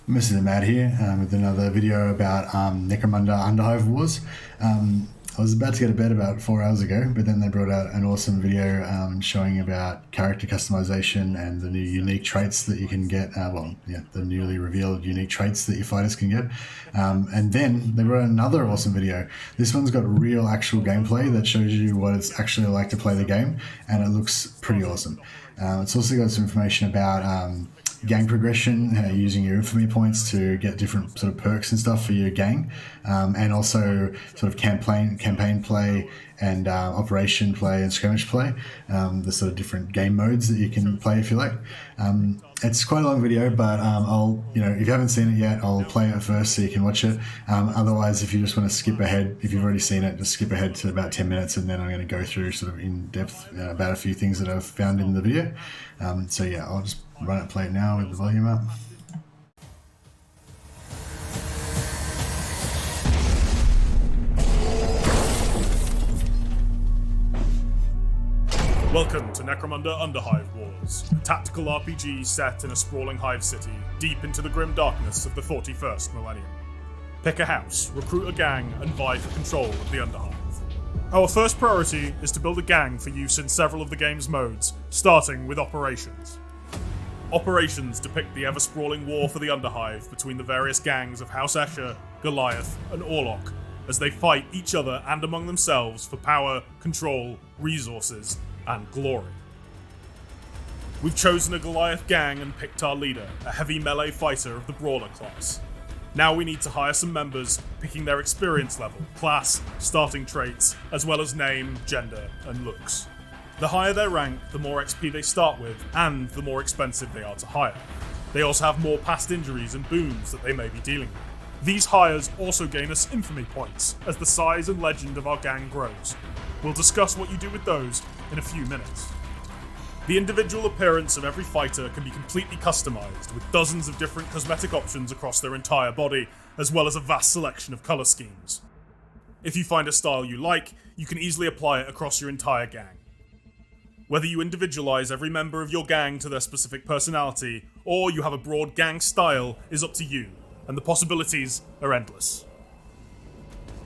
This is Matt here with another video about Necromunda Underhive Wars. I was about to go to bed about 4 hours ago, but then they brought out an awesome video showing about character customization and the new unique traits that you can get. The newly revealed unique traits that your fighters can get. And then they brought out another awesome video. This one's got real actual gameplay that shows you what it's actually like to play the game, and it looks pretty awesome. It's also got some information about gang progression, using your infamy points to get different sort of perks and stuff for your gang, and also sort of campaign play and operation play and skirmish play, the sort of different game modes that you can play if you like. It's quite a long video, but if you haven't seen it yet, I'll play it first so you can watch it. Otherwise, if you just want to skip ahead, if you've already seen it, just skip ahead to about 10 minutes, and then I'm going to go through sort of in depth about a few things that I've found in the video. I'll just run it and play it now with the volume up. Welcome to Necromunda Underhive Wars, a tactical RPG set in a sprawling hive city, deep into the grim darkness of the 41st millennium. Pick a house, recruit a gang, and vie for control of the Underhive. Our first priority is to build a gang for use in several of the game's modes, starting with Operations. Operations depict the ever-sprawling war for the Underhive between the various gangs of House Escher, Goliath, and Orlok, as they fight each other and among themselves for power, control, resources, and glory. We've chosen a Goliath gang and picked our leader, a heavy melee fighter of the Brawler class. Now we need to hire some members, picking their experience level, class, starting traits, as well as name, gender, and looks. The higher their rank, the more XP they start with, and the more expensive they are to hire. They also have more past injuries and boons that they may be dealing with. These hires also gain us infamy points, as the size and legend of our gang grows. We'll discuss what you do with those in a few minutes. The individual appearance of every fighter can be completely customized, with dozens of different cosmetic options across their entire body, as well as a vast selection of color schemes. If you find a style you like, you can easily apply it across your entire gang. Whether you individualize every member of your gang to their specific personality, or you have a broad gang style, is up to you, and the possibilities are endless.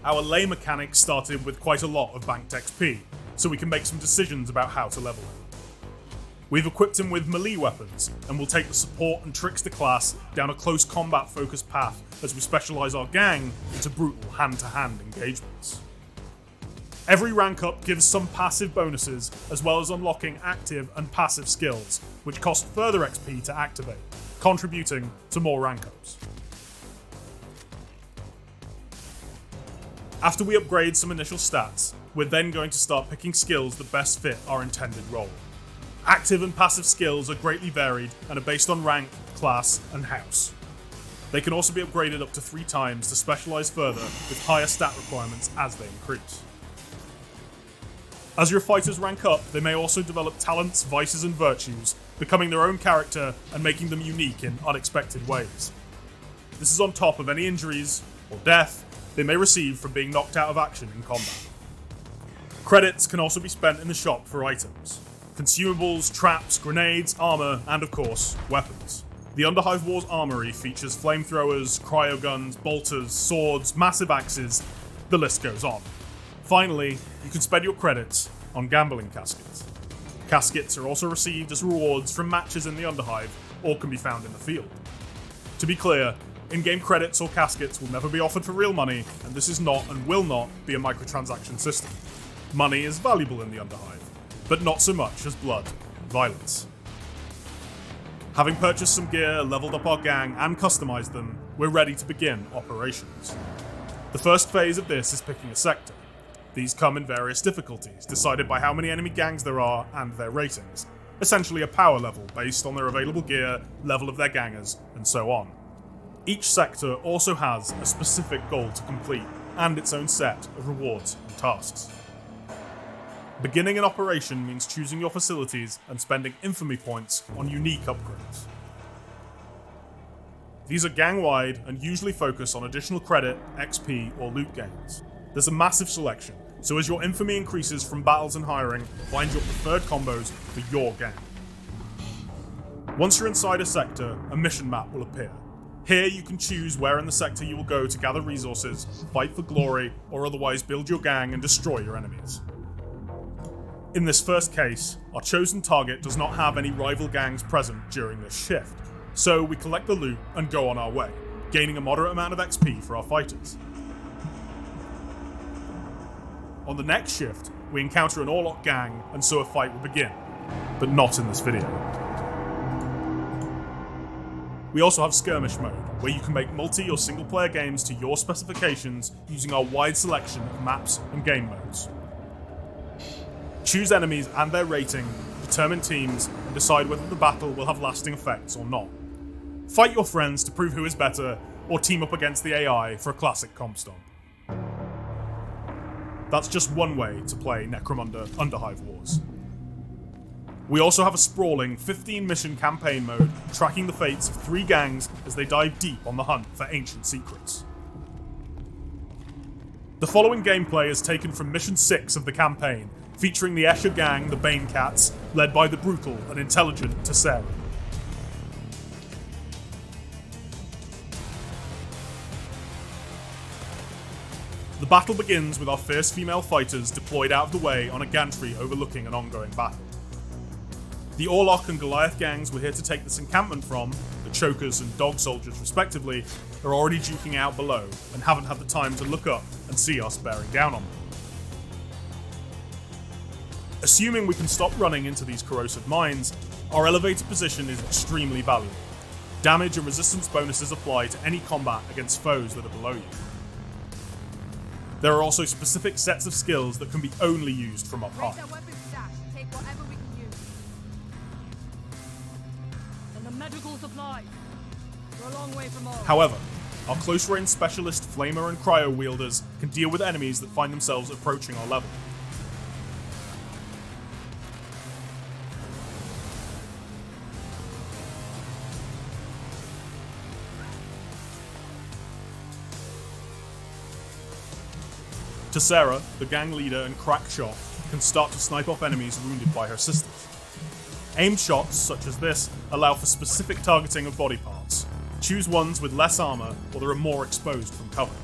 Our lay mechanic started with quite a lot of banked XP, so we can make some decisions about how to level him. We've equipped him with melee weapons, and we'll take the support and trickster class down a close combat focused path as we specialize our gang into brutal hand-to-hand engagements. Every rank up gives some passive bonuses, as well as unlocking active and passive skills, which cost further XP to activate, contributing to more rank ups. After we upgrade some initial stats, we're then going to start picking skills that best fit our intended role. Active and passive skills are greatly varied and are based on rank, class, and house. They can also be upgraded up to 3 times to specialize further with higher stat requirements as they increase. As your fighters rank up, they may also develop talents, vices, and virtues, becoming their own character and making them unique in unexpected ways. This is on top of any injuries or death they may receive from being knocked out of action in combat. Credits can also be spent in the shop for items. Consumables, traps, grenades, armor, and of course, weapons. The Underhive Wars armory features flamethrowers, cryoguns, bolters, swords, massive axes, the list goes on. Finally, you can spend your credits on gambling caskets. Caskets are also received as rewards from matches in the Underhive, or can be found in the field. To be clear, in-game credits or caskets will never be offered for real money, and this is not and will not be a microtransaction system. Money is valuable in the Underhive, but not so much as blood and violence. Having purchased some gear, leveled up our gang, and customized them, we're ready to begin operations. The first phase of this is picking a sector. These come in various difficulties, decided by how many enemy gangs there are and their ratings, essentially a power level based on their available gear, level of their gangers, and so on. Each sector also has a specific goal to complete, and its own set of rewards and tasks. Beginning an operation means choosing your facilities and spending infamy points on unique upgrades. These are gang-wide and usually focus on additional credit, XP, or loot gains. There's a massive selection, so as your infamy increases from battles and hiring, find your preferred combos for your gang. Once you're inside a sector, a mission map will appear. Here you can choose where in the sector you will go to gather resources, fight for glory, or otherwise build your gang and destroy your enemies. In this first case, our chosen target does not have any rival gangs present during this shift, so we collect the loot and go on our way, gaining a moderate amount of XP for our fighters. On the next shift, we encounter an Orlok gang and so a fight will begin, but not in this video. We also have Skirmish mode, where you can make multi or single player games to your specifications using our wide selection of maps and game modes. Choose enemies and their rating, determine teams, and decide whether the battle will have lasting effects or not. Fight your friends to prove who is better, or team up against the AI for a classic comp stomp. That's just one way to play Necromunda Underhive Wars. We also have a sprawling 15-mission campaign mode tracking the fates of 3 gangs as they dive deep on the hunt for ancient secrets. The following gameplay is taken from Mission 6 of the campaign, featuring the Escher gang, the Bane Cats, led by the brutal and intelligent Tessera. The battle begins with our first female fighters deployed out of the way on a gantry overlooking an ongoing battle. The Orlok and Goliath gangs we're here to take this encampment from, the Chokers and Dog Soldiers respectively, are already duking out below and haven't had the time to look up and see us bearing down on them. Assuming we can stop running into these corrosive mines, our elevated position is extremely valuable. Damage and resistance bonuses apply to any combat against foes that are below you. There are also specific sets of skills that can be only used from up high. However, our close-range specialist Flamer and Cryo wielders can deal with enemies that find themselves approaching our level. Tessera, the gang leader and crack shot, can start to snipe off enemies wounded by her sisters. Aimed shots, such as this, allow for specific targeting of body parts. Choose ones with less armor or that are more exposed from cover.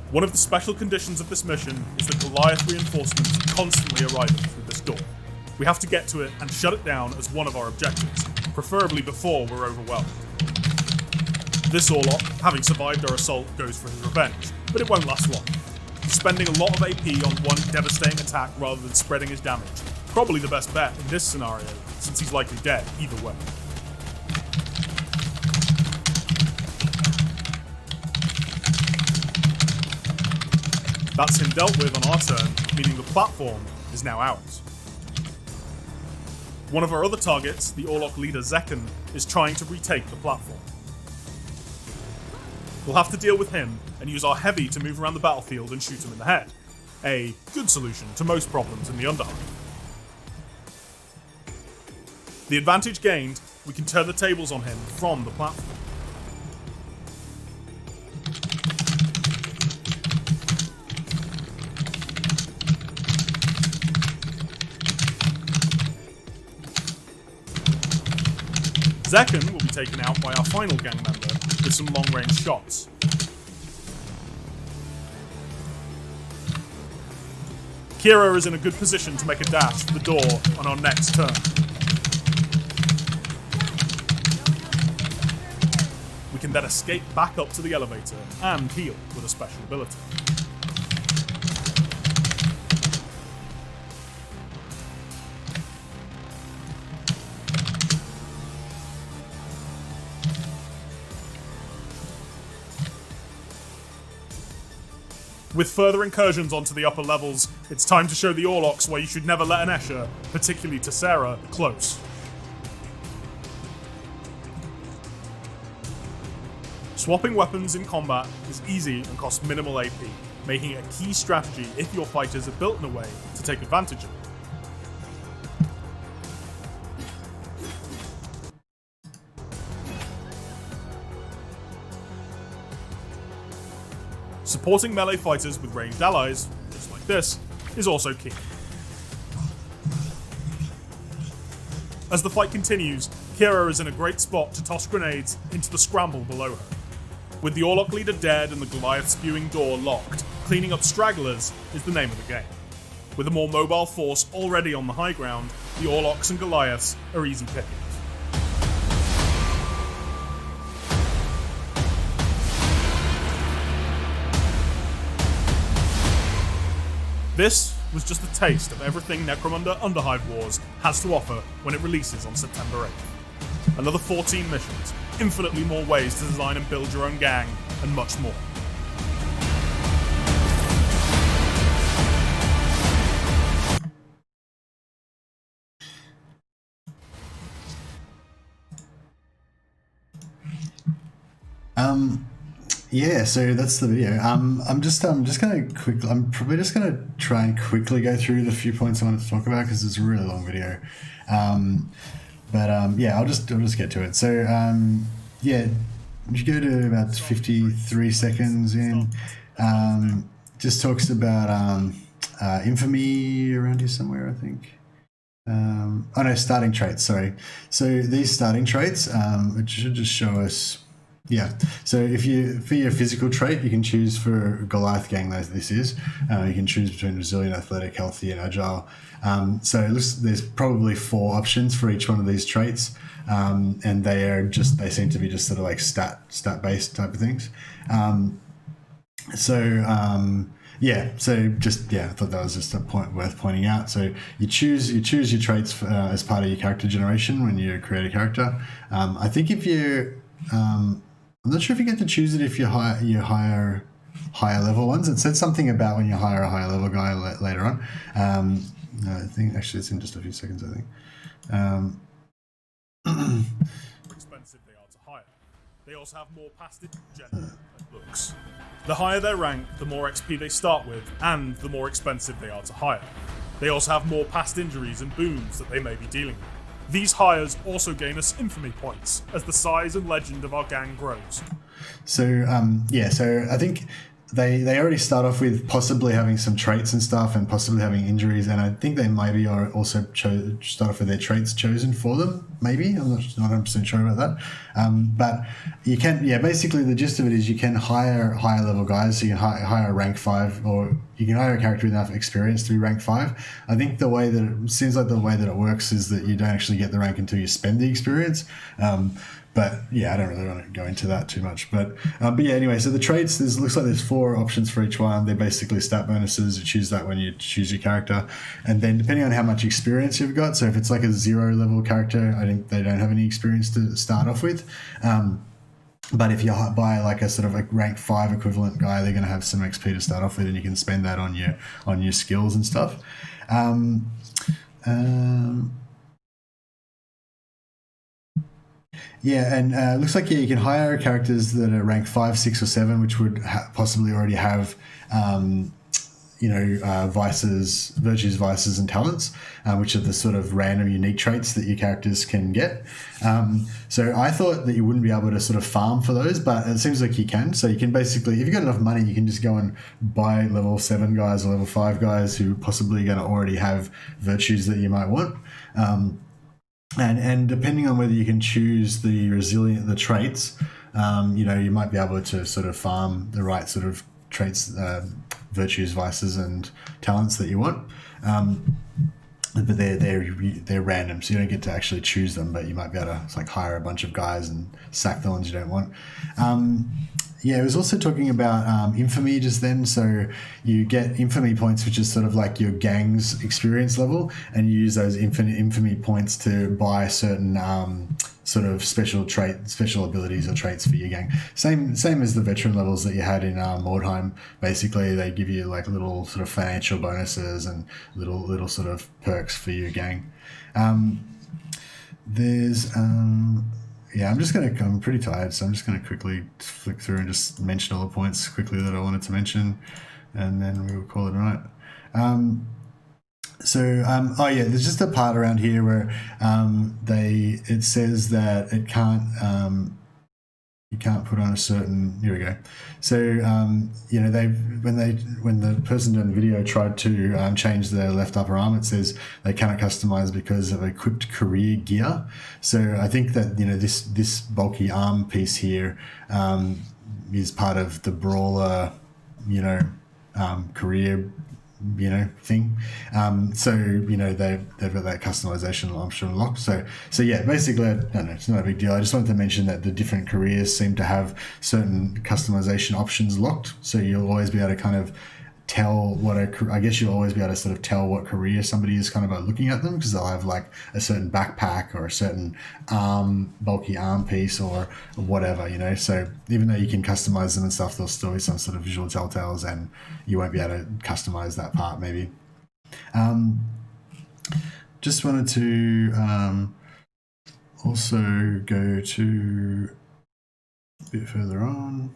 One of the special conditions of this mission is that Goliath reinforcements constantly arriving through this door. We have to get to it and shut it down as one of our objectives, preferably before we're overwhelmed. This Orlok, having survived our assault, goes for his revenge, but it won't last long. He's spending a lot of AP on one devastating attack rather than spreading his damage. Probably the best bet in this scenario, since he's likely dead either way. That's him dealt with on our turn, meaning the platform is now ours. One of our other targets, the Orlok leader Zekken, is trying to retake the platform. We'll have to deal with him and use our heavy to move around the battlefield and shoot him in the head. A good solution to most problems in the Underhive. The advantage gained, we can turn the tables on him from the platform. Zekken will be taken out by our final gang member with some long-range shots. Kira is in a good position to make a dash for the door on our next turn. We can then escape back up to the elevator and heal with a special ability. With further incursions onto the upper levels, it's time to show the Orloks why you should never let an Escher, particularly Tessera, close. Swapping weapons in combat is easy and costs minimal AP, making it a key strategy if your fighters are built in a way to take advantage of it. Supporting melee fighters with ranged allies, just like this, is also key. As the fight continues, Kira is in a great spot to toss grenades into the scramble below her. With the Orlok leader dead and the Goliath spewing door locked, cleaning up stragglers is the name of the game. With a more mobile force already on the high ground, the Orloks and Goliaths are easy pickings. This was just a taste of everything Necromunda Underhive Wars has to offer when it releases on September 8th. Another 14 missions, infinitely more ways to design and build your own gang, and much more. Yeah, so that's the video. I'm probably just gonna try and quickly go through the few points I wanted to talk about because it's a really long video. Yeah, I'll just get to it. So yeah, you go to about 53 seconds in. Just talks about infamy around here somewhere, I think. Oh no, starting traits. Sorry. So these starting traits, it should just show us. Yeah, so if you, for your physical trait, you can choose for Goliath gang, this is, you can choose between resilient, athletic, healthy, and agile. So it looks, there's probably 4 options for each one of these traits, and they seem to be just sort of like stat-based type of things. Yeah, so just, yeah, I thought that was just a point worth pointing out. So you choose your traits for, as part of your character generation when you create a character. I think if you, I'm not sure if you get to choose it if you hire higher level ones. It said something about when you hire a higher level guy later on. I think actually it's in just a few seconds, I think. Expensive they are to hire. They also have more past gender and looks. The higher their rank, the more XP they start with, and the more expensive they are to hire. They also have more past injuries and wounds that they may be dealing with. These hires also gain us infamy points as the size and legend of our gang grows. So yeah, so I think they already start off with possibly having some traits and stuff, and possibly having injuries, and I think they maybe are also start off with their traits chosen for them. Maybe I'm not 100% sure about that, but you can. Yeah, basically the gist of it is you can hire higher level guys. So you can hire a rank 5, or you can hire a character with enough experience to be rank 5. I think the way that it seems like the way that it works is that you don't actually get the rank until you spend the experience. But yeah, I don't really want to go into that too much. But yeah, anyway, so the traits, looks like there's 4 options for each one. They're basically stat bonuses. You choose that when you choose your character. And then depending on how much experience you've got, so if it's like a 0 level character, I think they don't have any experience to start off with. But if you buy like a sort of a rank 5 equivalent guy, they're going to have some XP to start off with, and you can spend that on your skills and stuff. Yeah, and it looks like you can hire characters that are rank 5, 6, or 7, which would possibly already have, vices, virtues, vices, and talents, which are the sort of random, unique traits that your characters can get. So I thought that you wouldn't be able to sort of farm for those, but it seems like you can. So you can basically, if you've got enough money, you can just go and buy level 7 guys or level 5 guys who possibly going to already have virtues that you might want. And depending on whether you can choose the traits, you might be able to sort of farm the right sort of traits, virtues, vices, and talents that you want. But they're random, so you don't get to actually choose them. But you might be able to like hire a bunch of guys and sack the ones you don't want. Yeah, it was also talking about infamy just then. So you get infamy points, which is sort of like your gang's experience level, and you use those infamy points to buy certain sort of special abilities or traits for your gang. Same as the veteran levels that you had in Mordheim. Basically, they give you like little sort of financial bonuses and little sort of perks for your gang. Yeah, I'm pretty tired, so I'm just going to quickly flick through and just mention all the points quickly that I wanted to mention, and then we will call it a night. There's just a part around here where it says that it can't, you can't put on a certain. Here we go. So you know, when the person doing the video tried to change their left upper arm, it says they cannot customize because of equipped career gear. So I think that, you know, this bulky arm piece here is part of the brawler, you know, career, you know, thing. So, you know, they've got that customization option unlocked. So yeah, basically, I don't know, it's not a big deal. I just wanted to mention that the different careers seem to have certain customization options locked. So you'll always be able to kind of tell I guess you'll always be able to sort of tell what career somebody is kind of by looking at them, because they'll have like a certain backpack or a certain bulky arm piece or whatever, you know. So even though you can customize them and stuff, there'll still be some sort of visual telltales and you won't be able to customize that part maybe. Just wanted to also go to a bit further on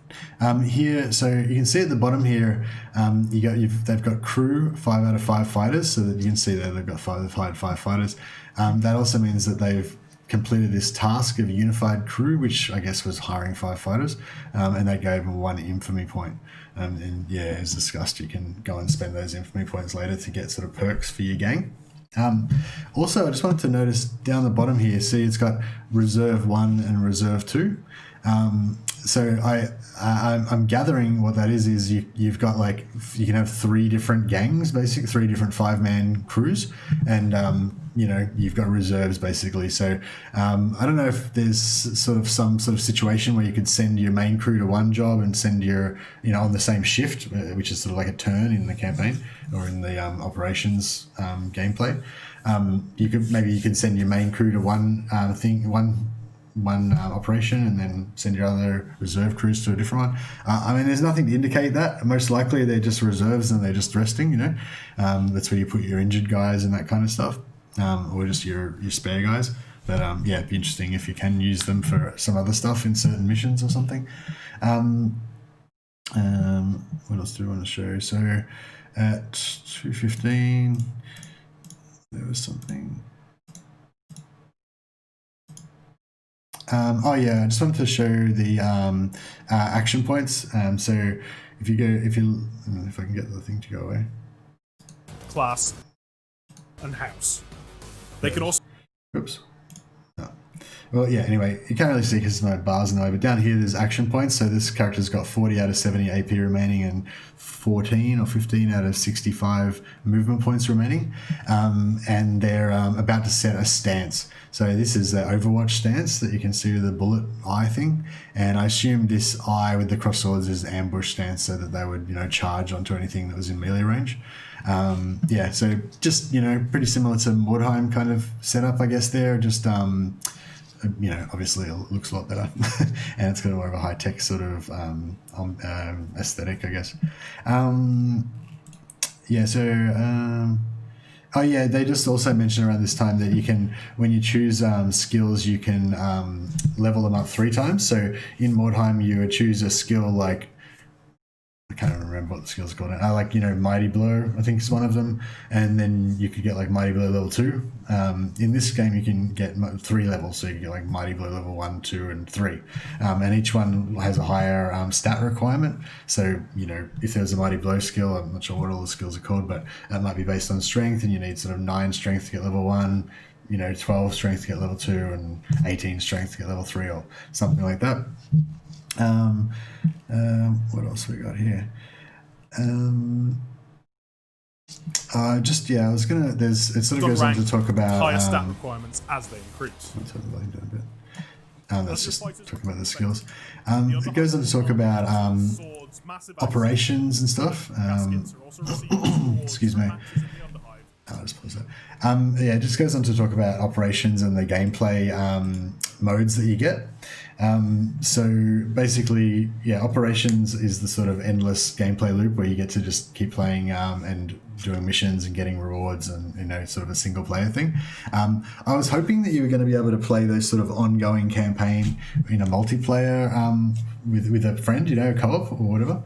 here, so you can see at the bottom here, they've got crew 5 out of 5 fighters, so that you can see that they've got 5 fighters. That also means that they've completed this task of unified crew, which I guess was hiring 5 fighters, and they gave them 1 infamy point. And yeah, as discussed, you can go and spend those infamy points later to get sort of perks for your gang. Also, I just wanted to notice down the bottom here, see it's got Reserve 1 and Reserve 2. So I'm gathering what that is you've got, like, you can have 3 different gangs, basically 3 different 5-man crews, and you know, you've got reserves basically. So I don't know if there's sort of some sort of situation where you could send your main crew to one job and send your, you know, on the same shift, which is sort of like a turn in the campaign or in the operations gameplay. You could send your main crew to one operation and then send your other reserve crews to a different one. I mean, there's nothing to indicate that. Most likely they're just reserves and they're just resting, you know. That's where you put your injured guys and that kind of stuff, or just your spare guys. But yeah, it'd be interesting if you can use them for some other stuff in certain missions or something. What else do we want to show? So at 2:15 there was something. Oh yeah, I just wanted to show the action points. So if I can get the thing to go away. Class and house. They can also. Oops. Oh. Well, yeah. Anyway, you can't really see because there's no bars in the way. But down here, there's action points. So this character's got 40 out of 70 AP remaining and 14 or 15 out of 65 movement points remaining. And they're about to set a stance. So this is the Overwatch stance that you can see with the bullet eye thing. And I assume this eye with the cross swords is ambush stance, so that they would, you know, charge onto anything that was in melee range. Yeah, so just, you know, pretty similar to Mordheim kind of setup, I guess there. Just, you know, obviously it looks a lot better and it's got more of a high-tech sort of aesthetic, I guess. Yeah, so... oh yeah, they just also mentioned around this time that you can, when you choose skills, you can level them up 3 times. So in Mordheim, you would choose a skill like, I can't remember what the skill's called. Like, you know, Mighty Blow, I think is one of them. And then you could get like Mighty Blow level 2. In this game, you can get 3 levels. So you can get like Mighty Blow level 1, 2, and 3. And each one has a higher stat requirement. So, you know, if there's a Mighty Blow skill, I'm not sure what all the skills are called, but that might be based on strength, and you need sort of 9 strength to get level 1, you know, 12 strength to get level 2, and 18 strength to get level 3, or something like that. What else we got here? Just, yeah, I was gonna. It sort of goes on to talk about higher stat requirements as they increase. I'll turn the volume down a bit. That's just talking about the skills. It goes on to talk about operations and stuff. Excuse me. I'll just pause that. Yeah, it just goes on to talk about operations and the gameplay modes that you get. So basically, yeah, operations is the sort of endless gameplay loop where you get to just keep playing and doing missions and getting rewards, and, you know, sort of a single player thing. I was hoping that you were going to be able to play those sort of ongoing campaign in a multiplayer with a friend, co-op or whatever,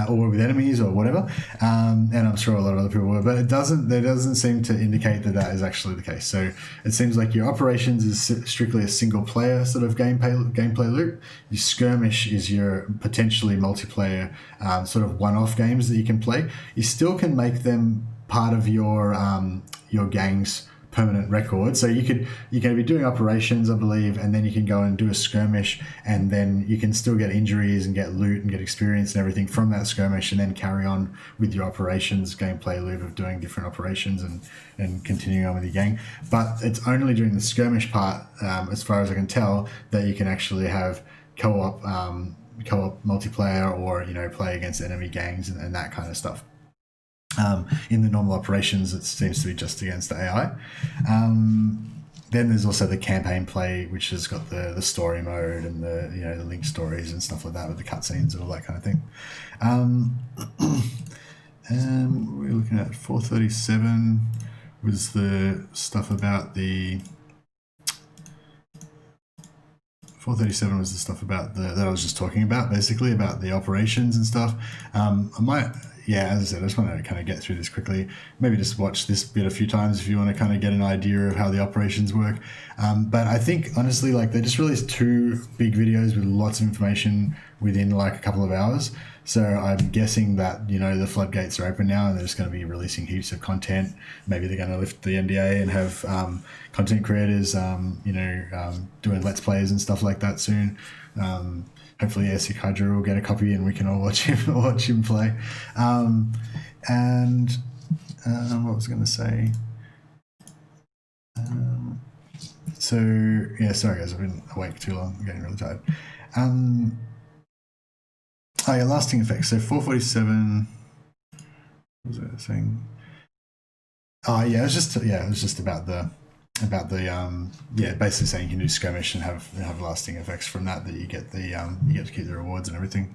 or with enemies or whatever, and I'm sure a lot of other people were, but there doesn't seem to indicate that is actually the case. So it seems like your operations is strictly a single player sort of gameplay loop. Your skirmish is your potentially multiplayer sort of one-off games that you can play. You still can make them part of your gang's permanent record. So you're going to be doing operations, I believe, and then you can go and do a skirmish, and then you can still get injuries and get loot and get experience and everything from that skirmish, and then carry on with your operations gameplay loop of doing different operations and continuing on with your gang. But it's only during the skirmish part, as far as I can tell, that you can actually have co-op multiplayer, or play against enemy gangs and that kind of stuff. In the normal operations, it seems to be just against the AI. Then there's also the campaign play, which has got the story mode and the linked stories and stuff like that, with the cutscenes and all that kind of thing. And we're looking at 437 was the stuff about the 437 was the stuff about that I was just talking about, basically about the operations and stuff. As I said, I just want to kind of get through this quickly. Maybe just watch this bit a few times if you want to kind of get an idea of how the operations work. But I think, honestly, they just released 2 big videos with lots of information within a couple of hours. So I'm guessing that, the floodgates are open now and they're just going to be releasing heaps of content. Maybe they're going to lift the NDA and have content creators, doing Let's Plays and stuff like that soon. Hopefully, Sick Hydra will get a copy and we can all watch him play. What was I going to say? Sorry guys, I've been awake too long. I'm getting really tired. Lasting effects. So 447. What was I saying? It was just about the basically saying you can do skirmish and have lasting effects from that you get you get to keep the rewards and everything.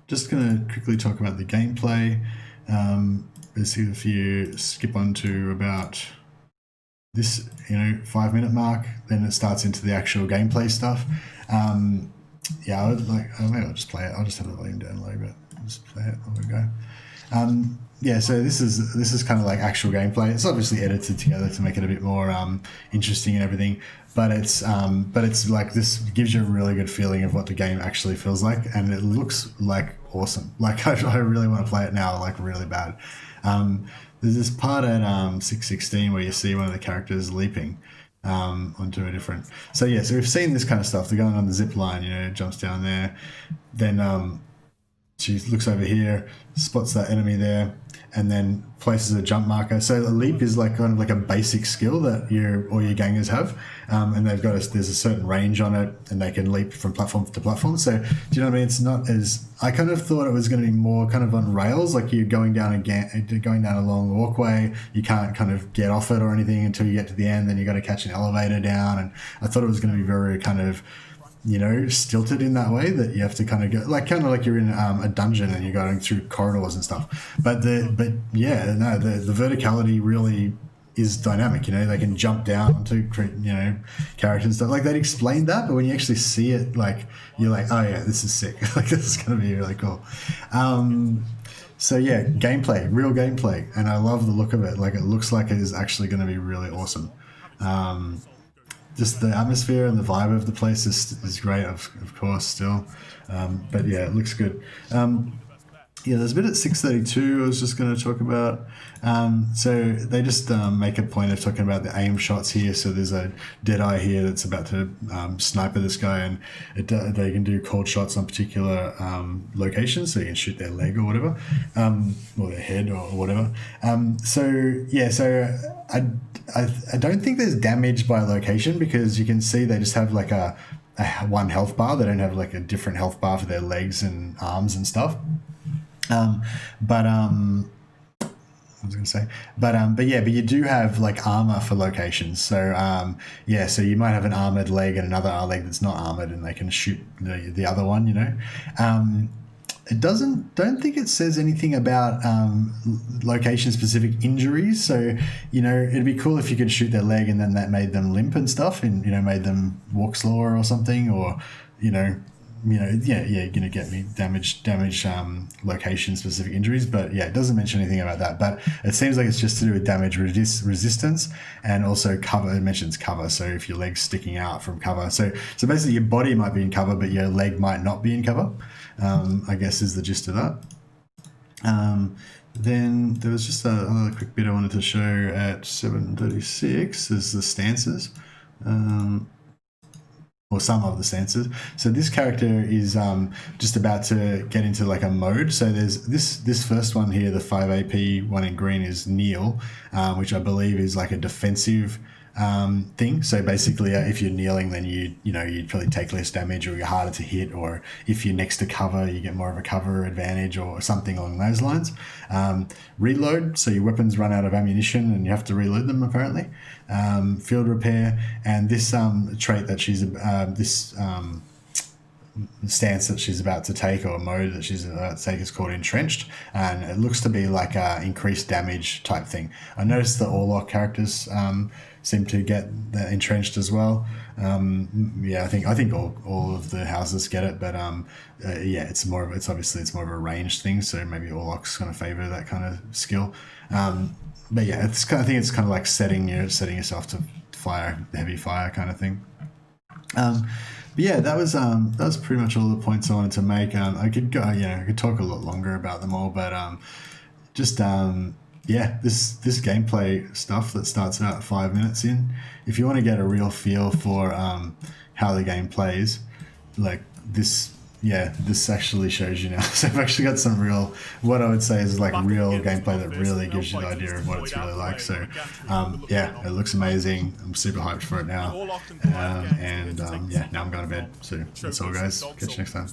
Just gonna quickly talk about the gameplay. Basically, if you skip on to about this 5-minute mark, then it starts into the actual gameplay stuff. Maybe I'll just play it. I'll just have the volume down low, but I'll just play it. There we go. So this is kind of like actual gameplay. It's obviously edited together to make it a bit more interesting and everything, but it's like, this gives you a really good feeling of what the game actually feels like, and it looks awesome. I really want to play it now, really bad. There's this part at 6:16 where you see one of the characters leaping onto a different. So we've seen this kind of stuff. They're going on the zip line, jumps down there, then she looks over here, spots that enemy there, and then places a jump marker. So a leap is kind of a basic skill that all your gangers have, and there's a certain range on it, and they can leap from platform to platform. So do you know what I mean? It's not as, I kind of thought it was going to be more kind of on rails, like you're going down a long walkway. You can't kind of get off it or anything until you get to the end. Then you got to catch an elevator down, and I thought it was going to be very kind of stilted in that way, that you have to kind of go like you're in a dungeon and you're going through corridors and stuff. But the verticality really is dynamic. They can jump down onto characters and stuff. They'd explained that, but when you actually see it, you're like, oh yeah, this is sick. This is going to be really cool. Gameplay, real gameplay, and I love the look of it. It looks like it is actually going to be really awesome. Just the atmosphere and the vibe of the place is great, of course, still. It looks good. There's a bit at 6:32 I was just going to talk about. So they just make a point of talking about the aim shots here. So there's a Deadeye here that's about to sniper this guy, and they can do cold shots on particular locations, so you can shoot their leg or whatever, or their head or whatever. I don't think there's damage by location, because you can see they just have a one health bar. They don't have a different health bar for their legs and arms and stuff. But you do have armor for locations. So so you might have an armored leg and another leg that's not armored, and they can shoot the other one. don't think it says anything about location specific injuries. So, you know, it'd be cool if you could shoot their leg and then that made them limp and stuff, and, you know, made them walk slower or something, or, yeah, you're gonna get me damage location specific injuries, but yeah, it doesn't mention anything about that. But it seems like it's just to do with damage resistance, and also cover. It mentions cover, so if your leg's sticking out from cover, so basically your body might be in cover, but your leg might not be in cover. I guess is the gist of that. Then there was just another quick bit I wanted to show at 7:36 is the stances. Or some of the stances. So this character is just about to get into like a mode. So there's this first one here, the 5 AP one in green, is kneel, which I believe is like a defensive thing. So basically, if you're kneeling, then you'd probably take less damage, or you're harder to hit, or if you're next to cover, you get more of a cover advantage, or something along those lines. Reload, so your weapons run out of ammunition and you have to reload them apparently. Field repair, and this trait that she's stance that she's about to take, or mode that she's about to take, is called entrenched, and it looks to be like a increased damage type thing. I noticed the Orlok characters seem to get that entrenched as well. Yeah, I think all of the houses get it, but yeah, it's obviously more of a ranged thing, so maybe Orlok's going to favor that kind of skill. But yeah, I think it's kind of like setting yourself to fire, heavy fire kind of thing. But yeah, that was pretty much all the points I wanted to make. I could go, I could talk a lot longer about them all, but yeah, this gameplay stuff that starts about 5 minutes in. If you want to get a real feel for how the game plays, like this. Yeah, this actually shows you now. So I've actually got some real, what I would say is like real gameplay that really gives you the idea of what it's really like. So yeah, it looks amazing. I'm super hyped for it now. And yeah, now I'm going to bed. So that's all, guys. Catch you next time.